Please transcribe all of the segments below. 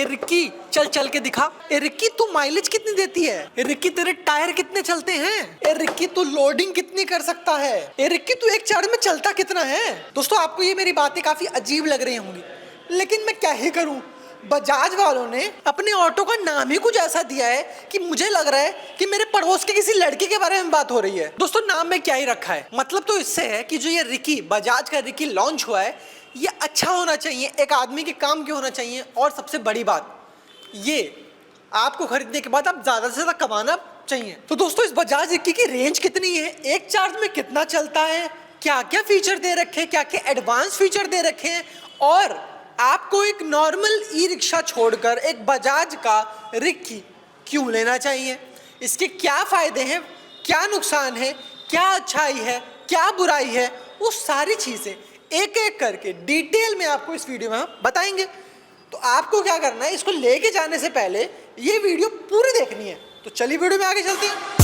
Ricky चल चल के दिखा। ए रिक्की तू माइलेज कितनी देती है? ए रिक्की तेरे टायर कितने चलते हैं? ए रिक्की तू लोडिंग कितनी कर सकता है? ए रिक्की तू एक चार्ज में चलता कितना है? दोस्तों आपको ये मेरी बातें काफी अजीब लग रही होंगी, लेकिन मैं क्या ही करूं, बजाज वालों ने अपने ऑटो का नाम ही कुछ ऐसा दिया है कि मुझे लग रहा है कि मेरे पड़ोस के किसी लड़के के बारे में बात हो रही है। दोस्तों नाम में क्या ही रखा है, मतलब तो इससे है कि जो ये रिक्की, बजाज का रिक्की लॉन्च हुआ है, ये अच्छा होना चाहिए, एक आदमी के काम के होना चाहिए, और सबसे बड़ी बात ये आपको खरीदने के बाद आप ज्यादा से ज्यादा कमाना चाहिए। तो दोस्तों इस बजाज रिक्की की रेंज कितनी है, एक चार्ज में कितना चलता है, क्या क्या फीचर दे रखे हैं, क्या क्या एडवांस फीचर दे रखे हैं, और आपको एक नॉर्मल ई रिक्शा छोड़कर एक बजाज का रिक्की क्यों लेना चाहिए, इसके क्या फायदे हैं, क्या नुकसान है, क्या अच्छाई है, क्या बुराई है, वो सारी चीजें एक एक करके डिटेल में आपको इस वीडियो में हम बताएंगे। तो आपको क्या करना है, इसको लेके जाने से पहले ये वीडियो पूरी देखनी है। तो चलिए वीडियो में आगे चलते हैं।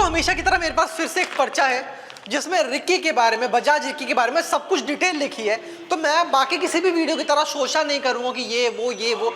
हमेशा की तरह मेरे पास फिर से एक पर्चा है जिसमें रिक्की के बारे में, बजाज रिक्की के बारे में सब कुछ डिटेल लिखी है। तो मैं बाकी किसी भी वीडियो की तरह शोषा नहीं करूंगा कि ये वो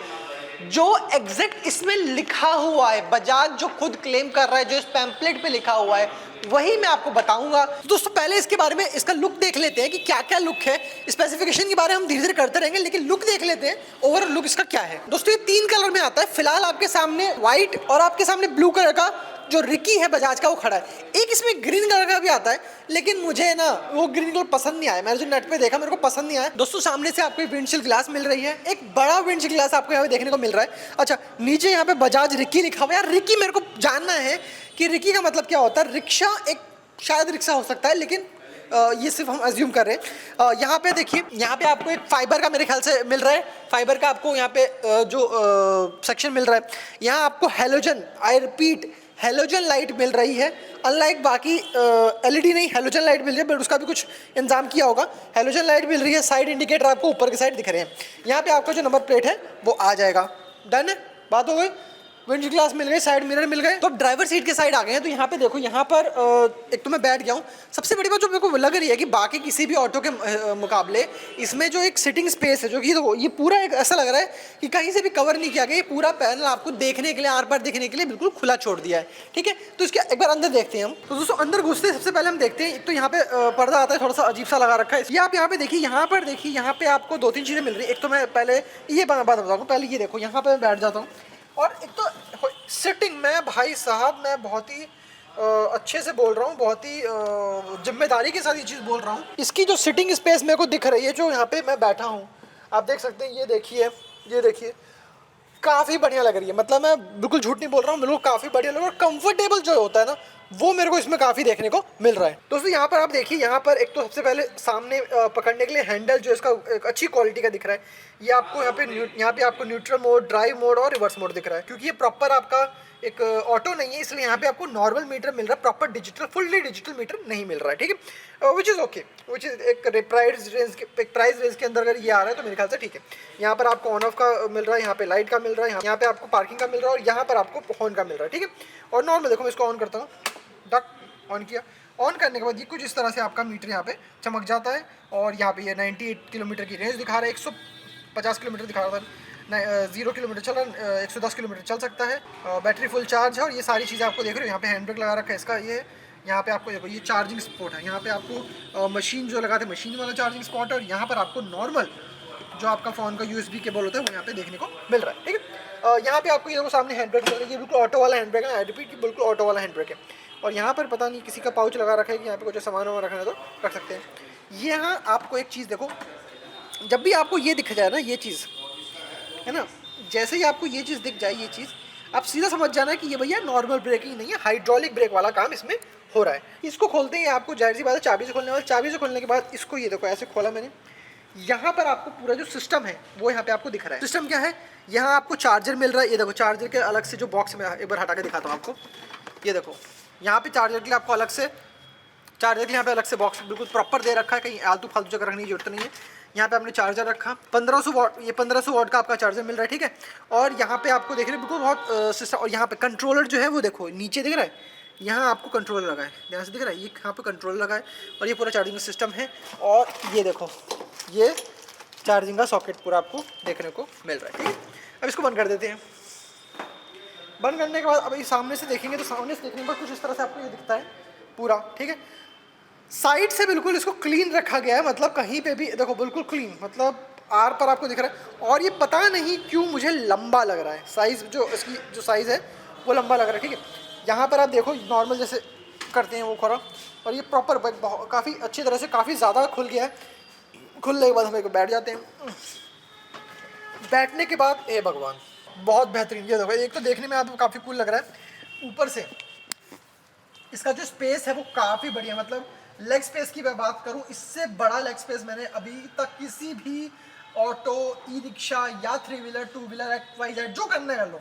जो एग्जैक्ट इसमें लिखा हुआ है, बजाज जो खुद क्लेम कर रहा है, जो इस पैम्पलेट पे लिखा हुआ है, वही मैं आपको बताऊंगा। दोस्तों पहले इसके बारे में, इसका लुक देख लेते हैं कि क्या क्या लुक है। स्पेसिफिकेशन के बारे में हम धीरे धीरे करते रहेंगे, लेकिन लुक देख लेते हैं, ओवरऑल लुक इसका क्या है। दोस्तों ये 3 कलर में आता है, फिलहाल आपके सामने व्हाइट और आपके सामने ब्लू कलर का जो रिक्की है बजाज का वो खड़ा है। एक इसमें ग्रीन कलर का भी आता है, लेकिन मुझे ना वो ग्रीन कलर पसंद नहीं आया, मैंने जो नेट पे देखा मेरे को पसंद नहीं आया। दोस्तों सामने से आपको विंडशील्ड ग्लास मिल रही है, एक बड़ा विंडशील्ड ग्लास आपको यहाँ पे देखने को मिल रहा है। अच्छा नीचे यहाँ पे बजाज रिक्की लिखा हुआ है। यार रिक्की मेरे को जानना है कि रिक्की का मतलब क्या होता है। रिक्शा एक शायद रिक्शा हो सकता है, लेकिन ये सिर्फ हम अज्यूम कर रहे हैं। यहाँ पे देखिए, यहाँ पे आपको एक फाइबर का मेरे ख्याल से मिल रहा है, फाइबर का आपको यहाँ पे जो सेक्शन मिल रहा है। यहाँ आपको halogen, I repeat halogen light मिल रही है। अनलाइक बाकी एलईडी नहीं, हेलोजन लाइट मिल रही है, बट उसका भी कुछ इंतजाम किया होगा। हेलोजन लाइट मिल रही है, साइड इंडिकेटर आपको ऊपर के साइड दिख रहे हैं। यहाँ पे आपका जो नंबर प्लेट है वो आ जाएगा। डन है, बात हो गई। विंडशील्ड ग्लास मिल गए, साइड मिरर मिल गए, तो ड्राइवर सीट के साइड आ गए हैं। तो यहाँ पे देखो, यहाँ पर एक तो मैं बैठ गया हूँ। सबसे बड़ी बात जो मेरे को लग रही है कि बाकी किसी भी ऑटो के मुकाबले इसमें जो एक सिटिंग स्पेस है, जो कि देखो ये पूरा एक ऐसा लग रहा है कि कहीं से भी कवर नहीं किया गया। ये पूरा पैनल आपको देखने के लिए, आर पार देखने के लिए बिल्कुल खुला छोड़ दिया है। ठीक है, तो इसके एक बार अंदर देखते हैं हम। तो दोस्तों अंदर घुसते सबसे पहले हम देखते हैं, एक तो यहाँ पे पर्दा आता है, थोड़ा सा अजीब सा लगा रखा है। ये आप यहाँ पे देखिए, यहाँ पर देखिए, यहाँ पे आपको 2-3 चीज़ें मिल रही है। एक तो मैं पहले ये बात बताऊँ, पहले ये देखो, यहाँ पर मैं बैठ जाता हूँ, और एक तो सिटिंग में भाई साहब मैं बहुत ही अच्छे से बोल रहा हूँ, बहुत ही जिम्मेदारी के साथ ये चीज़ बोल रहा हूँ। इसकी जो सिटिंग स्पेस मेरे को दिख रही है, जो यहाँ पे मैं बैठा हूँ, आप देख सकते हैं, ये देखिए काफ़ी बढ़िया लग रही है। मतलब मैं बिल्कुल झूठ नहीं बोल रहा हूँ, बिल्कुल काफ़ी बढ़िया लग रहा है। और कंफर्टेबल जो होता है ना, वो मेरे को इसमें काफ़ी देखने को मिल रहा है। दोस्तों यहाँ पर आप देखिए, यहाँ पर एक तो सबसे पहले सामने पकड़ने के लिए हैंडल जो इसका एक अच्छी क्वालिटी का दिख रहा है। ये आपको यहाँ पे आपको न्यूट्रल मोड, ड्राइव मोड और रिवर्स मोड दिख रहा है। क्योंकि ये प्रॉपर आपका एक ऑटो नहीं है, इसलिए यहाँ पे आपको नॉर्मल मीटर मिल रहा है, proper digital, fully digital meter नहीं मिल रहा है। ठीक है, which is okay, which is एक प्राइस रेंज के अंदर अगर ये आ रहा है तो मेरे ख्याल से ठीक है। यहाँ पर आपको ऑन ऑफ का मिल रहा है, यहाँ पे लाइट का मिल रहा है, यहाँ पे आपको पार्किंग का मिल रहा है, और यहाँ पर आपको हॉर्न का मिल रहा है। ठीक है, और नॉर्मल देखो, मैं इसको ऑन करता हूँ, डक ऑन किया। ऑन करने के बाद ये कुछ इस तरह से आपका मीटर यहाँ पे चमक जाता है, और यहाँ पे ये 98 किलोमीटर की रेंज दिखा रहा है, 150 किलोमीटर दिखा रहा था, 0 किलोमीटर चल रहा है, 110 किलोमीटर चल सकता है, बैटरी फुल चार्ज है। और ये सारी चीज़ें आपको देख रहे हो, यहाँ पे हैंड ब्रेक लगा रखा है इसका, ये यहाँ पे आपको देखो ये चार्जिंग स्पॉट है, यहाँ पे आपको मशीन जो लगाते हैं मशीन वाला चार्जिंग स्पॉट है, और यहाँ पर आपको नॉर्मल जो आपका फ़ोन का USB केबल होता है वो यहाँ पे देखने को मिल रहा है। ठीक है, यहाँ पे आपको ये देखो सामने हैंड ब्रेक लग रहा है, ये बिल्कुल ऑटो वाला हैंड ब्रेक है, आई रिपीट कि बिल्कुल ऑटो वाला हैंड ब्रेक है। और यहाँ पर पता नहीं किसी का पाउच लगा रखा है कि यहाँ पे कुछ सामान वामान रखना है तो रख सकते हैं। यहाँ आपको एक चीज़ देखो, जब भी आपको ये दिख जाए ना, ये चीज़ है ना, जैसे ही आपको ये चीज़ दिख जाए, ये चीज़ आप सीधा समझ जाना कि ये भैया नॉर्मल ब्रेकिंग नहीं है, हाइड्रोलिक ब्रेक वाला काम इसमें हो रहा है। इसको खोलते ही आपको जाहिर सी बात है चाबी से खोलने वाला, चाबी से खोलने के बाद इसको ये देखो ऐसे खोला मैंने, यहाँ पर आपको पूरा जो सिस्टम है वो यहाँ पे आपको दिख रहा है। सिस्टम क्या है, यहाँ आपको चार्जर मिल रहा है, ये देखो चार्जर के अलग से जो बॉक्स में, एक बार हटा के दिखाता हूँ आपको, ये देखो यहाँ पे चार्जर के लिए आपको अलग से, चार्जर के लिए यहाँ पे अलग से बॉक्स बिल्कुल प्रॉपर दे रखा है, कहीं आलतू फालतू जगह रखने की जरूरत नहीं है। यहाँ पे आपने चार्जर रखा, 1500 वॉट, ये 1500 वॉट का आपका चार्जर मिल रहा है, ठीक है। और यहाँ पे आपको देख रहे हैं बिल्कुल बहुत सिस्टम, और यहाँ पे कंट्रोलर जो है वो देखो नीचे दिख रहा है, यहाँ आपको कंट्रोलर लगा है, ध्यान से दिख रहा है, ये यहाँ पे कंट्रोलर लगा है, और ये पूरा चार्जिंग सिस्टम है। और ये देखो ये चार्जिंग का सॉकेट पूरा आपको देखने को मिल रहा है, ठीक है। अब इसको बंद कर देते हैं। बंद करने के बाद अब ये सामने से देखेंगे तो सामने से देखने पर कुछ इस तरह से आपको ये दिखता है पूरा, ठीक है। साइड से बिल्कुल इसको क्लीन रखा गया है, मतलब कहीं पे भी देखो बिल्कुल क्लीन, मतलब आर पर आपको दिख रहा है। और ये पता नहीं क्यों मुझे लंबा लग रहा है, साइज़ जो इसकी जो साइज़ है वो लंबा लग रहा है, ठीक है। यहाँ पर आप देखो नॉर्मल जैसे करते हैं वो खरा, और ये प्रॉपर काफ़ी अच्छी तरह से काफ़ी ज़्यादा खुल गया है। खुलने के बाद हम एक बैठ जाते हैं। बैठने के बाद ए भगवान बहुत बेहतरीन, ये देखो एक तो देखने में आपको काफ़ी कूल लग रहा है, ऊपर से इसका जो स्पेस है वो काफ़ी बढ़िया, मतलब लेग स्पेस की मैं बात करूं, इससे बड़ा लेग स्पेस मैंने अभी तक किसी भी ऑटो, ई रिक्शा या 3 व्हीलर 2 व्हीलर XYZ जो करना है कर लो,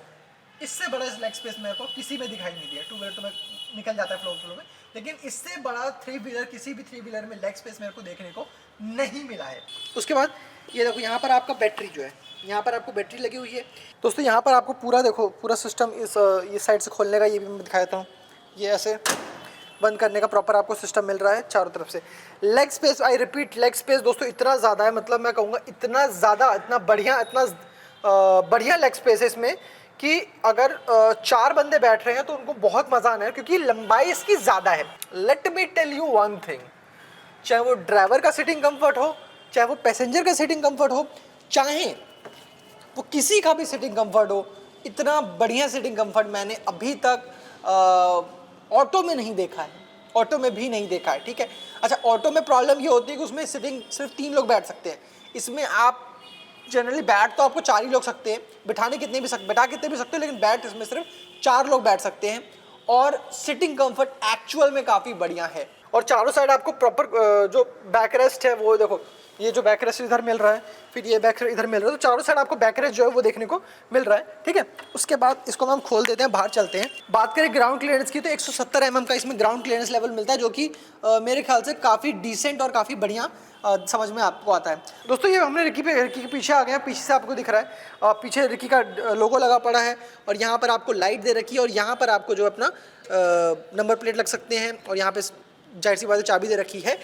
इससे बड़ा लेग स्पेस मेरे को किसी में दिखाई नहीं दिया। 2 व्हीलर तो मैं निकल जाता है फ्लो में, लेकिन इससे बड़ा 3 व्हीलर, किसी भी 3 व्हीलर में लेग स्पेस मेरे को देखने को नहीं मिला है। उसके बाद ये देखो यहाँ पर आपका बैटरी जो है, यहाँ पर आपको बैटरी लगी हुई है दोस्तों। यहाँ पर आपको पूरा देखो पूरा सिस्टम इस ये साइड से खोलने का ये भी मैं दिखा देता हूँ, ये ऐसे बंद करने का प्रॉपर आपको सिस्टम मिल रहा है चारों तरफ से। Leg space, I repeat, leg space दोस्तों इतना ज़्यादा है, मतलब मैं कहूँगा इतना ज़्यादा, इतना बढ़िया, इतना बढ़िया लेग स्पेस है इसमें कि अगर 4 बंदे बैठ रहे हैं तो उनको बहुत मज़ा आना है, क्योंकि लंबाई इसकी ज़्यादा है। Let me tell you one thing, चाहे वो ड्राइवर का सीटिंग कंफर्ट हो, चाहे वो पैसेंजर का सीटिंग कंफर्ट हो, चाहे वो किसी का भी सीटिंग कंफर्ट हो, इतना बढ़िया सीटिंग कंफर्ट मैंने अभी तक ऑटो में नहीं देखा है, ऑटो में भी नहीं देखा है, ठीक है। अच्छा, ऑटो में प्रॉब्लम ये होती है कि उसमें सीटिंग सिर्फ 3 लोग बैठ सकते हैं, इसमें आप जनरली बैठ तो आपको 4 ही लोग सकते हैं, बैठा कितने भी सकते हो, लेकिन बैठ इसमें सिर्फ 4 लोग बैठ सकते हैं। और सिटिंग कंफर्ट एक्चुअल में काफ़ी बढ़िया है। और चारों साइड आपको प्रॉपर जो बैक रेस्ट है वो देखो, ये जो बैक रेस्ट इधर मिल रहा है, फिर ये बैक रेस्ट इधर मिल रहा है, तो चारों साइड आपको बैक रेस्ट जो है वो देखने को मिल रहा है, ठीक है। उसके बाद इसको हम खोल देते हैं, बाहर चलते हैं। बात करें ग्राउंड क्लियरेंस की तो 170 mm का इसमें ग्राउंड क्लियरेंस लेवल मिलता है, जो कि मेरे ख्याल से काफ़ी डिसेंट और काफ़ी बढ़िया समझ में आपको आता है। दोस्तों ये हमने रिकी के पीछे आ गए हैं, पीछे से आपको दिख रहा है पीछे रिकी का लोगो लगा पड़ा है, और यहाँ पर आपको लाइट दे रखी है, और यहाँ पर आपको जो अपना नंबर प्लेट लग सकते हैं, और यहाँ पे जाहिर सी बात है चाबी दे रखी है।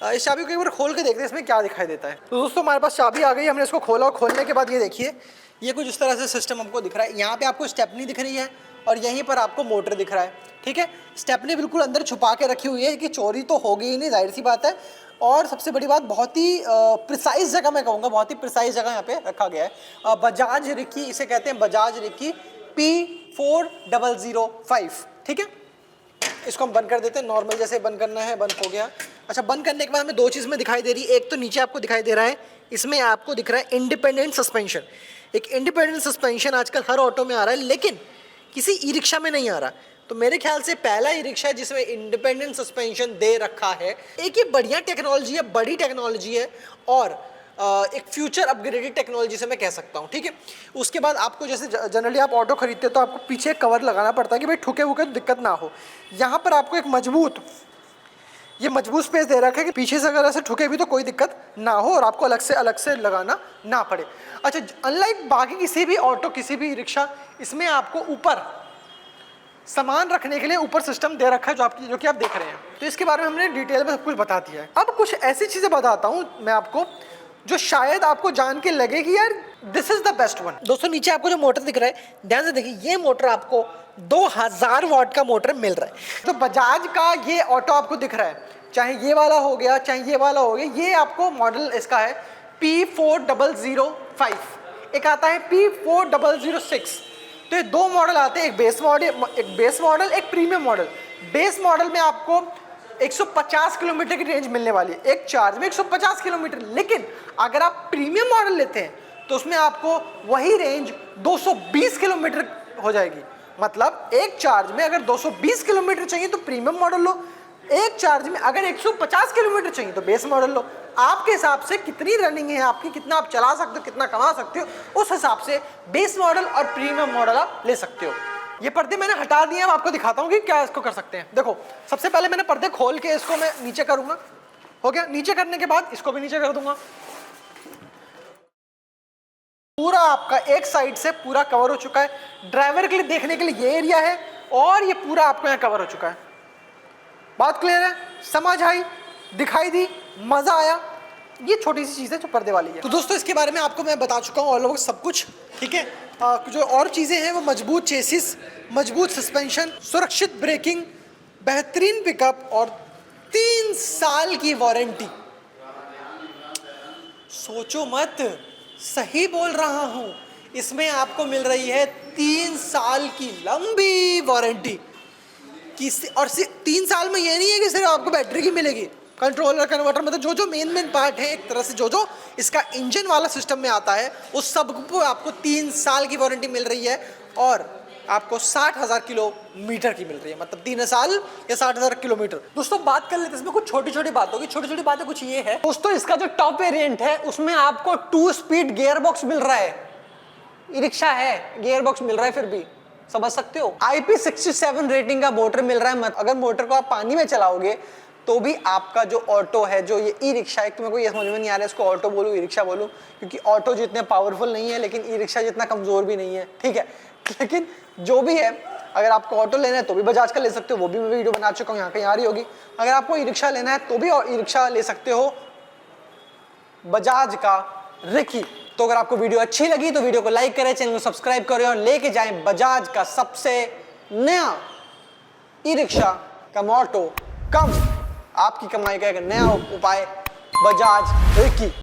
इस चाबी को एक बार खोल के देखते हैं इसमें क्या दिखाई देता है। तो दोस्तों हमारे पास चाबी आ गई, हमने इसको खोला, और खोलने के बाद ये देखिए ये कुछ इस तरह से सिस्टम हमको दिख रहा है। यहाँ पे आपको स्टेपनी दिख रही है, और यहीं पर आपको मोटर दिख रहा है, ठीक है। स्टेपनी बिल्कुल अंदर छुपा के रखी हुई है कि चोरी तो होगी ही नहीं, जाहिर सी बात है। और सबसे बड़ी बात, बहुत ही प्रिसाइज जगह, मैं कहूँगा बहुत ही प्रिसाइज जगह यहाँ पे रखा गया है। बजाज रिक्की इसे कहते हैं, बजाज रिक्की P4005, ठीक है। इसको हम बंद कर देते हैं, नॉर्मल जैसे बंद करना है, बंद हो गया। अच्छा, बंद करने के बाद हमें 2 चीज़ में दिखाई दे रही है। एक तो नीचे आपको दिखाई दे रहा है, इसमें आपको दिख रहा है इंडिपेंडेंट सस्पेंशन। एक इंडिपेंडेंट सस्पेंशन आजकल हर ऑटो में आ रहा है, लेकिन किसी ई रिक्शा में नहीं आ रहा। तो मेरे ख्याल से पहला ई रिक्शा है जिसमें इंडिपेंडेंट सस्पेंशन दे रखा है। एक ये बढ़िया टेक्नोलॉजी है, बड़ी टेक्नोलॉजी है, और एक फ्यूचर अपग्रेडेड टेक्नोलॉजी से मैं कह सकता हूँ, ठीक है। उसके बाद आपको जैसे जनरली आप ऑटो खरीदते हो तो आपको पीछे कवर लगाना पड़ता है कि भाई ठुके वुके तो दिक्कत ना हो। यहाँ पर आपको एक मजबूत स्पेस दे रखा है कि पीछे से अगर ऐसे ठुके भी तो कोई दिक्कत ना हो, और आपको अलग से लगाना ना पड़े। अच्छा, अनलाइक बाकी किसी भी ऑटो, किसी भी रिक्शा, इसमें आपको ऊपर सामान रखने के लिए ऊपर सिस्टम दे रखा है, जो कि आप देख रहे हैं। तो इसके बारे में हमने डिटेल में सब कुछ बता दिया है। अब कुछ ऐसी चीज़ें बताता हूँ मैं आपको जो शायद आपको जान के लगे कि यार this is the best one. दोस्तों नीचे आपको जो मोटर दिख रहा है, ध्यान से देखिए, ये मोटर आपको 2000 वॉट का मोटर मिल रहा है। तो बजाज का ये ऑटो आपको दिख रहा है, चाहे ये वाला हो गया, चाहे ये वाला हो गया, ये आपको मॉडल इसका है P4005, एक आता है P4006। तो ये 2 मॉडल आते हैं, एक बेस मॉडल, एक प्रीमियम मॉडल। बेस मॉडल में आपको 150 किलोमीटर की रेंज मिलने वाली है, एक चार्ज में 150 किलोमीटर। लेकिन अगर आप प्रीमियम मॉडल लेते हैं तो उसमें आपको वही रेंज 220 किलोमीटर हो जाएगी। मतलब एक चार्ज में अगर 220 किलोमीटर चाहिए तो प्रीमियम मॉडल लो, एक चार्ज में अगर 150 किलोमीटर चाहिए तो बेस मॉडल लो। आपके हिसाब से कितनी रनिंग है आपकी, कितना आप चला सकते हो, कितना कमा सकते हो, उस हिसाब से बेस मॉडल और प्रीमियम मॉडल आप ले सकते हो। ये पर्दे मैंने हटा दिए, अब आपको दिखाता हूँ कि क्या इसको कर सकते हैं। देखो सबसे पहले मैंने पर्दे खोल के इसको मैं नीचे करूंगा, हो गया। नीचे करने के बाद इसको भी नीचे कर दूंगा। पूरा आपका एक साइड से पूरा कवर हो चुका है। ड्राइवर के लिए देखने के लिए ये एरिया है और ये पूरा आपको यहाँ कवर हो चुका है। बात क्लियर है, समझ आई, दिखाई दी, मजा आया। ये छोटी सी चीज है जो पर्दे वाली है। तो दोस्तों इसके बारे में आपको मैं बता चुका हूँ ऑल ओवर सब कुछ, ठीक है। जो और चीजें हैं वो मजबूत चेसिस, मजबूत सस्पेंशन, सुरक्षित ब्रेकिंग, बेहतरीन पिकअप और 3 साल की वारंटी। सोचो मत, सही बोल रहा हूं, इसमें आपको मिल रही है 3 साल की लंबी वारंटी। और 3 साल में ये नहीं है कि सिर्फ आपको बैटरी की मिलेगी, कंट्रोलर, कन्वर्टर, मतलब जो जो मेन पार्ट है, एक तरह से जो जो इसका इंजन वाला सिस्टम में आता है उस सब को आपको 3 साल की वारंटी मिल रही है और आपको 60,000 किलोमीटर की मिल रही है, मतलब 3 साल या 60,000 किलोमीटर। दोस्तों बात कर लेते हैं इसमें कुछ छोटी छोटी बातों की। छोटी छोटी बातें कुछ ये है दोस्तों, इसका जो टॉप वेरिएंट है उसमें आपको 2 स्पीड गियर बॉक्स मिल रहा है। ई रिक्शा है, गियर बॉक्स मिल रहा है, फिर भी समझ सकते हो। IP67 रेटिंग का मोटर मिल रहा है। अगर मोटर को आप पानी में चलाओगे तो भी आपका जो ऑटो है, जो ये ई रिक्शा है, तो मेरे को ये समझ में नहीं आ रहा है इसको ऑटो बोलूं ई रिक्शा बोलूं, क्योंकि ऑटो जितने पावरफुल नहीं है लेकिन ई रिक्शा जितना कमजोर भी नहीं है, ठीक है। लेकिन जो भी है, अगर आपको ऑटो लेना है तो भी बजाज का ले सकते हो, वो भी मैं वीडियो बना चुका हूँ, यहाँ कहीं आ रही होगी। अगर आपको ई रिक्शा लेना है तो भी ई रिक्शा ले सकते हो बजाज का रिकी। तो अगर आपको वीडियो अच्छी लगी तो वीडियो को लाइक करें, चैनल को सब्सक्राइब करें और लेके जाएं बजाज का सबसे नया ई रिक्शा का मोटो, कम आपकी कमाई का एक नया उपाय, बजाज रिकी।